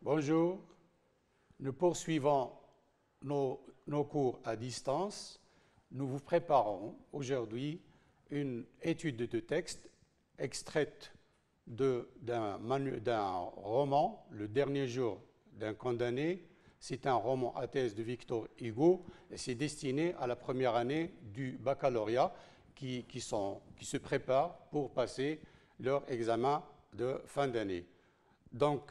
Bonjour, nous poursuivons nos cours à distance. Nous vous préparons aujourd'hui une étude de texte extraite d'un roman, Le dernier jour d'un condamné. C'est un roman à thèse de Victor Hugo et c'est destiné à la première année du baccalauréat qui se préparent pour passer leur examen de fin d'année. Donc,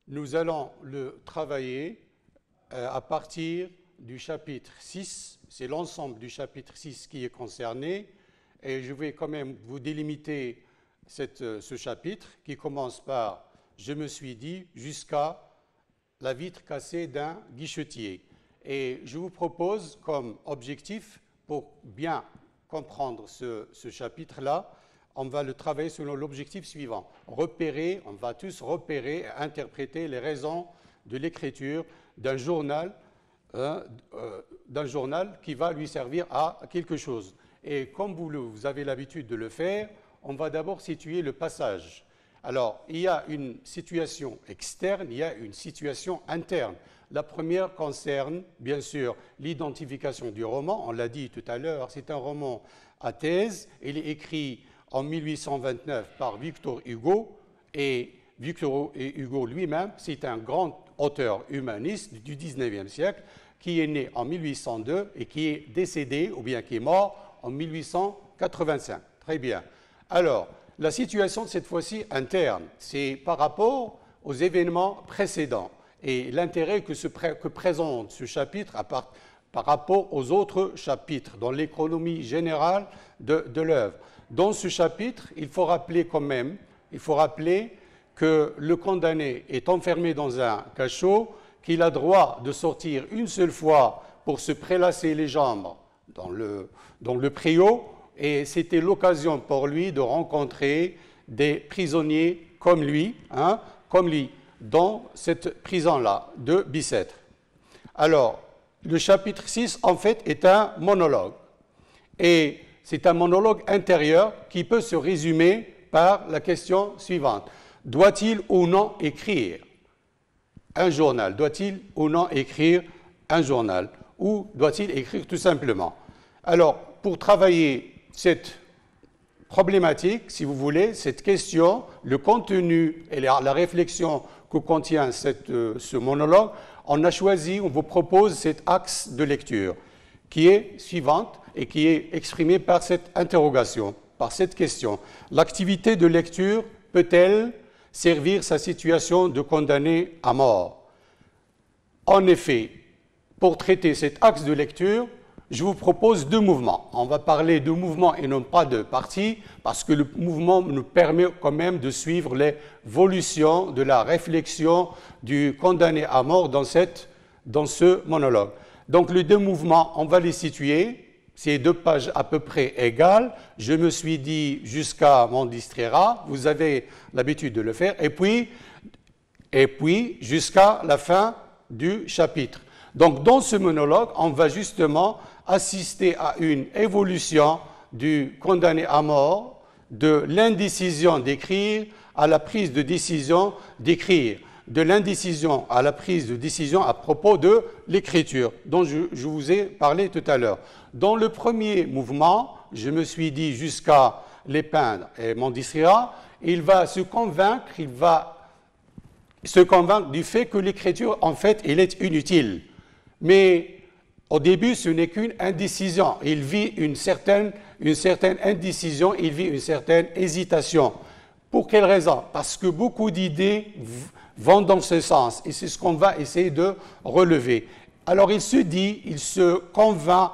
nous allons le travailler à partir du chapitre 6. C'est l'ensemble du chapitre 6 qui est concerné. Et je vais quand même vous délimiter ce chapitre qui commence par « Je me suis dit » jusqu'à la vitre cassée d'un guichetier. Et je vous propose comme objectif, pour bien comprendre ce chapitre-là, on va le travailler selon l'objectif suivant. On va tous repérer et interpréter les raisons de l'écriture d'un journal qui va lui servir à quelque chose. Et comme vous avez l'habitude de le faire, on va d'abord situer le passage. Alors, il y a une situation externe, il y a une situation interne. La première concerne, bien sûr, l'identification du roman. On l'a dit tout à l'heure, c'est un roman à thèse. Il est écrit en 1829 par Victor Hugo. Et Victor Hugo lui-même, c'est un grand auteur humaniste du 19e siècle qui est né en 1802 et qui est décédé, ou bien qui est mort, en 1885. Très bien. Alors, la situation, cette fois-ci, interne, c'est par rapport aux événements précédents et l'intérêt que présente ce chapitre par rapport aux autres chapitres dans l'économie générale de l'œuvre. Dans ce chapitre, il faut rappeler que le condamné est enfermé dans un cachot, qu'il a droit de sortir une seule fois pour se prélasser les jambes dans le préau, et c'était l'occasion pour lui de rencontrer des prisonniers comme lui, dans cette prison-là de Bicêtre. Alors, le chapitre 6, en fait, est un monologue. Et c'est un monologue intérieur qui peut se résumer par la question suivante. Doit-il ou non écrire un journal? Doit-il ou non écrire un journal? Ou doit-il écrire tout simplement? Alors, pour travailler cette problématique, si vous voulez, cette question, le contenu et la réflexion que contient ce monologue, on vous propose cet axe de lecture qui est suivante et qui est exprimé par cette interrogation, par cette question. L'activité de lecture peut-elle servir sa situation de condamné à mort? En effet, pour traiter cet axe de lecture, je vous propose deux mouvements. On va parler de mouvements et non pas de parties, parce que le mouvement nous permet quand même de suivre l'évolution de la réflexion du condamné à mort dans ce monologue. Donc les deux mouvements, on va les situer. C'est 2 pages à peu près égales. Je me suis dit jusqu'à m'en distraira. Vous avez l'habitude de le faire. Et puis jusqu'à la fin du chapitre. Donc dans ce monologue, on va justement assister à une évolution du condamné à mort, de l'indécision d'écrire à la prise de décision d'écrire, de l'indécision à la prise de décision à propos de l'écriture, dont je vous ai parlé tout à l'heure. Dans le premier mouvement, je me suis dit jusqu'à les peindre et m'en distraira, il va se convaincre du fait que l'écriture, en fait, elle est inutile. Mais au début, ce n'est qu'une indécision. Il vit une certaine indécision, il vit une certaine hésitation. Pour quelle raison? Parce que beaucoup d'idées vont dans ce sens, et c'est ce qu'on va essayer de relever. Alors il se convainc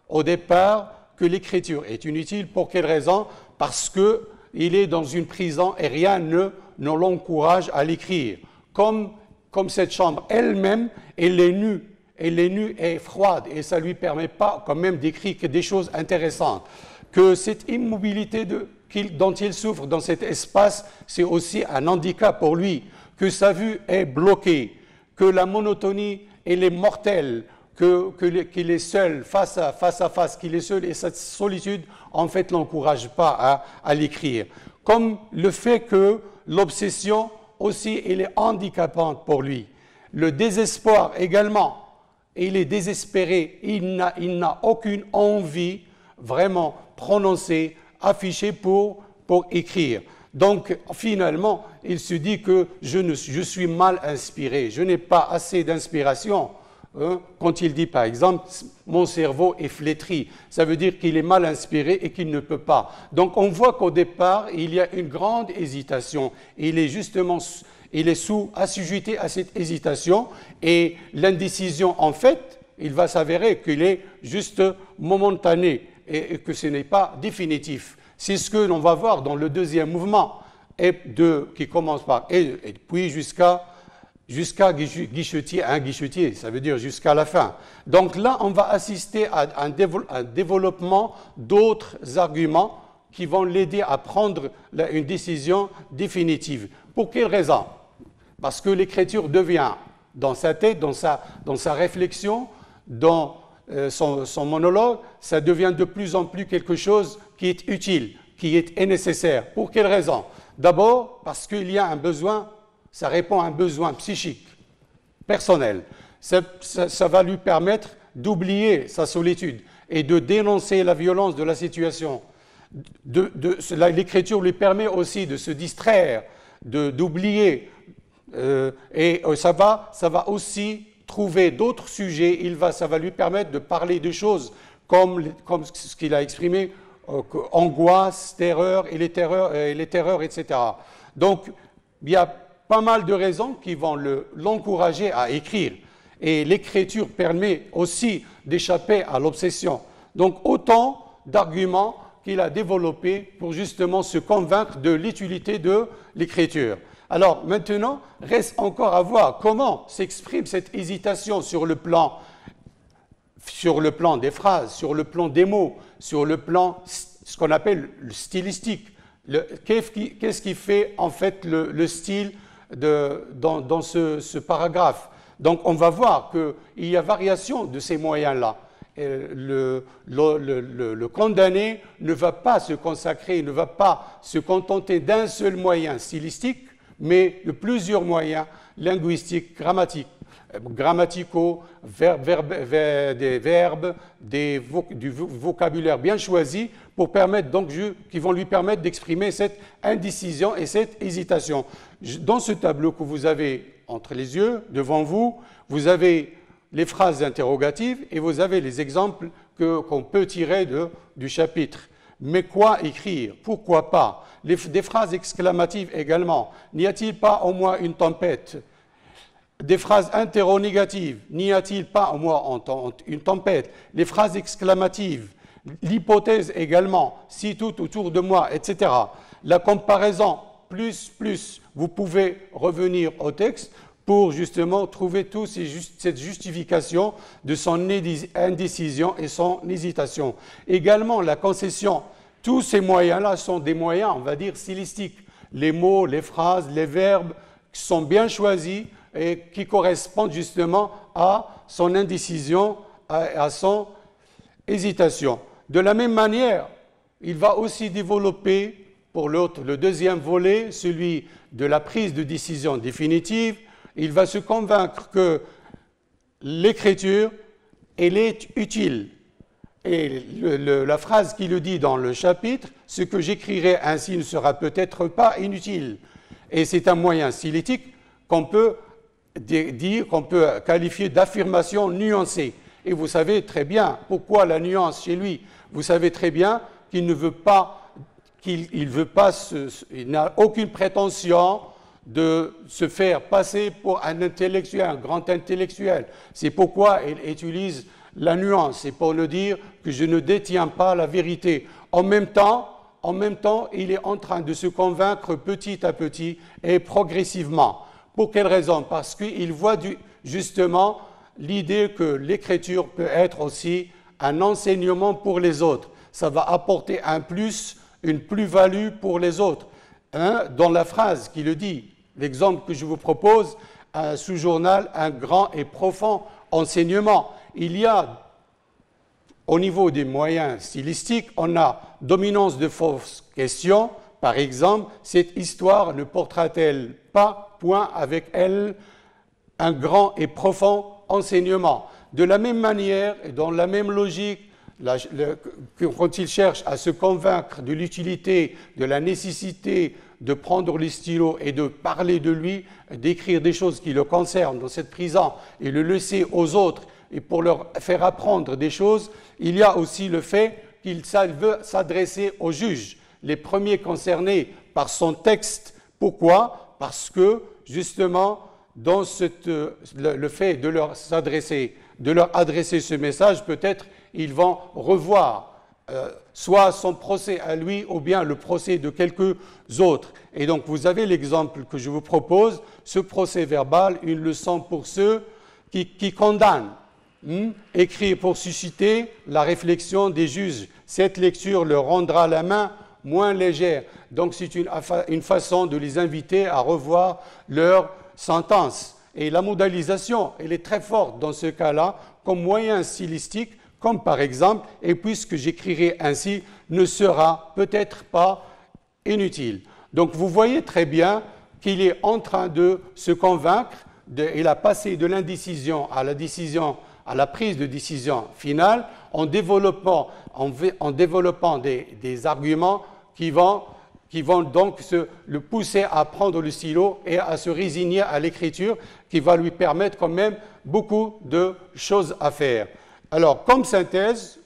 au départ que l'écriture est inutile. Pour quelle raison? Parce qu'il est dans une prison et rien ne l'encourage à l'écrire. Comme cette chambre elle-même, elle est nue et froide, et ça ne lui permet pas quand même d'écrire que des choses intéressantes. Que cette immobilité dont il souffre dans cet espace, c'est aussi un handicap pour lui, que sa vue est bloquée, que la monotonie, elle est mortelle, qu'il est seul, face à face, qu'il est seul, et cette solitude, en fait, ne l'encourage pas à l'écrire. Comme le fait que l'obsession aussi, elle est handicapante pour lui. Le désespoir également. Il est désespéré, il n'a aucune envie vraiment prononcée, affichée pour écrire. Donc finalement, il se dit que je suis mal inspiré, je n'ai pas assez d'inspiration. Quand il dit par exemple « mon cerveau est flétri », ça veut dire qu'il est mal inspiré et qu'il ne peut pas. Donc on voit qu'au départ, il y a une grande hésitation. Il est assujetti à cette hésitation et l'indécision, en fait, il va s'avérer qu'il est juste momentané et que ce n'est pas définitif. C'est ce que l'on va voir dans le deuxième mouvement, qui commence par « et puis jusqu'à guichetier, un guichetier », ça veut dire jusqu'à la fin. Donc là, on va assister à un développement d'autres arguments qui vont l'aider à prendre une décision définitive. Pour quelle raison? Parce que l'écriture devient, dans sa tête, dans sa réflexion, dans son monologue, ça devient de plus en plus quelque chose qui est utile, qui est nécessaire. Pour quelle raison? D'abord, parce qu'il y a un besoin, ça répond à un besoin psychique, personnel. Ça va lui permettre d'oublier sa solitude et de dénoncer la violence de la situation. L'écriture lui permet aussi de se distraire, d'oublier, et ça va aussi trouver d'autres sujets. Ça va lui permettre de parler de choses comme ce qu'il a exprimé, angoisse, terreur et les terreurs, etc. Donc, il y a pas mal de raisons qui vont l'encourager à écrire. Et l'écriture permet aussi d'échapper à l'obsession. Donc, autant d'arguments qu'il a développés pour justement se convaincre de l'utilité de l'écriture. Alors, maintenant, reste encore à voir comment s'exprime cette hésitation sur le plan des phrases, sur le plan des mots, sur le plan, ce qu'on appelle le stylistique. Qu'est-ce qui fait en fait le style dans ce paragraphe? Donc on va voir qu'il y a variation de ces moyens-là. Le condamné ne va pas se consacrer, ne va pas se contenter d'un seul moyen stylistique, mais de plusieurs moyens linguistiques, grammaticaux, des verbes, du vocabulaire bien choisi qui vont lui permettre d'exprimer cette indécision et cette hésitation. Dans ce tableau que vous avez entre les yeux, devant vous, vous avez les phrases interrogatives et vous avez les exemples qu'on peut tirer du chapitre. Mais quoi écrire? Pourquoi pas? Des phrases exclamatives également. N'y a-t-il pas au moins une tempête? Des phrases interrogatives. N'y a-t-il pas au moins une tempête? Les phrases exclamatives. L'hypothèse également. Si tout autour de moi, etc. La comparaison, plus. Vous pouvez revenir au texte pour justement trouver cette justification de son indécision et son hésitation. Également, la concession. Tous ces moyens-là sont des moyens, on va dire, stylistiques. Les mots, les phrases, les verbes qui sont bien choisis et qui correspondent justement à son indécision, à son hésitation. De la même manière, il va aussi développer, pour le deuxième volet, celui de la prise de décision définitive. Il va se convaincre que l'écriture, elle est utile. Et la phrase qu'il dit dans le chapitre, « Ce que j'écrirai ainsi ne sera peut-être pas inutile ». Et c'est un moyen stylistique qu'on peut qualifier d'affirmation nuancée. Et vous savez très bien pourquoi la nuance chez lui. Vous savez très bien qu'il n'a aucune prétention de se faire passer pour un intellectuel, un grand intellectuel. C'est pourquoi il utilise la nuance. C'est pour le dire que je ne détiens pas la vérité. En même temps, il est en train de se convaincre petit à petit et progressivement. Pour quelle raison? Parce qu'il voit justement l'idée que l'écriture peut être aussi un enseignement pour les autres. Ça va apporter un plus, une plus-value pour les autres. Dans la phrase qui le dit, l'exemple que je vous propose, un sous-journal, un grand et profond enseignement. Il y a, au niveau des moyens stylistiques, on a dominance de fausses questions, Par exemple, cette histoire ne portera-t-elle pas point avec elle un grand et profond enseignement? De la même manière et dans la même logique, quand il cherche à se convaincre de l'utilité, de la nécessité de prendre le stylo et de parler de lui, d'écrire des choses qui le concernent dans cette prison et le laisser aux autres et pour leur faire apprendre des choses, il y a aussi le fait qu'il veut s'adresser aux juges, les premiers concernés par son texte. Pourquoi? Parce que, justement, dans le fait de leur adresser ce message, peut-être ils vont revoir soit son procès à lui ou bien le procès de quelques autres. Et donc, vous avez l'exemple que je vous propose, ce procès verbal, une leçon pour ceux qui condamnent, écrit pour susciter la réflexion des juges. Cette lecture leur rendra la main moins légère. Donc, c'est une façon de les inviter à revoir leur sentence. Et la modalisation, elle est très forte dans ce cas-là, comme moyen stylistique, comme par exemple, et puisque j'écrirai ainsi, ne sera peut-être pas inutile. Donc vous voyez très bien qu'il est en train de se convaincre, il a passé de l'indécision à la prise de décision finale, en développant des arguments qui vont donc le pousser à prendre le stylo et à se résigner à l'écriture, qui va lui permettre quand même beaucoup de choses à faire. Alors, comme synthèse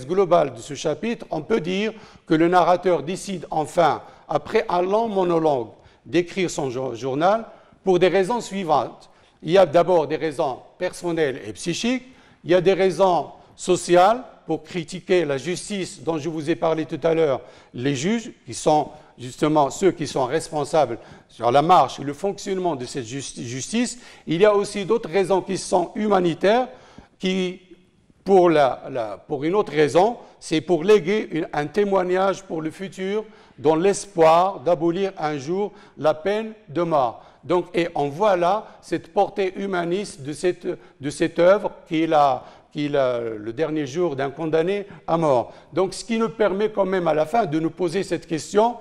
globale de ce chapitre, on peut dire que le narrateur décide enfin, après un long monologue, d'écrire son journal pour des raisons suivantes. Il y a d'abord des raisons personnelles et psychiques, il y a des raisons sociales pour critiquer la justice dont je vous ai parlé tout à l'heure, les juges, qui sont justement ceux qui sont responsables sur la marche et le fonctionnement de cette justice. Il y a aussi d'autres raisons qui sont humanitaires, qui, pour une autre raison, c'est pour léguer un témoignage pour le futur dans l'espoir d'abolir un jour la peine de mort. Donc, et on voit là cette portée humaniste de cette œuvre qui est le dernier jour d'un condamné à mort. Donc, ce qui nous permet quand même à la fin de nous poser cette question,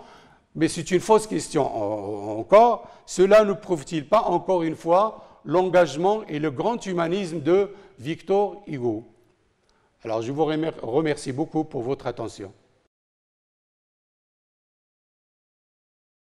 mais c'est une fausse question encore, cela ne prouve-t-il pas encore une fois l'engagement et le grand humanisme de Victor Hugo? Alors, je vous remercie beaucoup pour votre attention.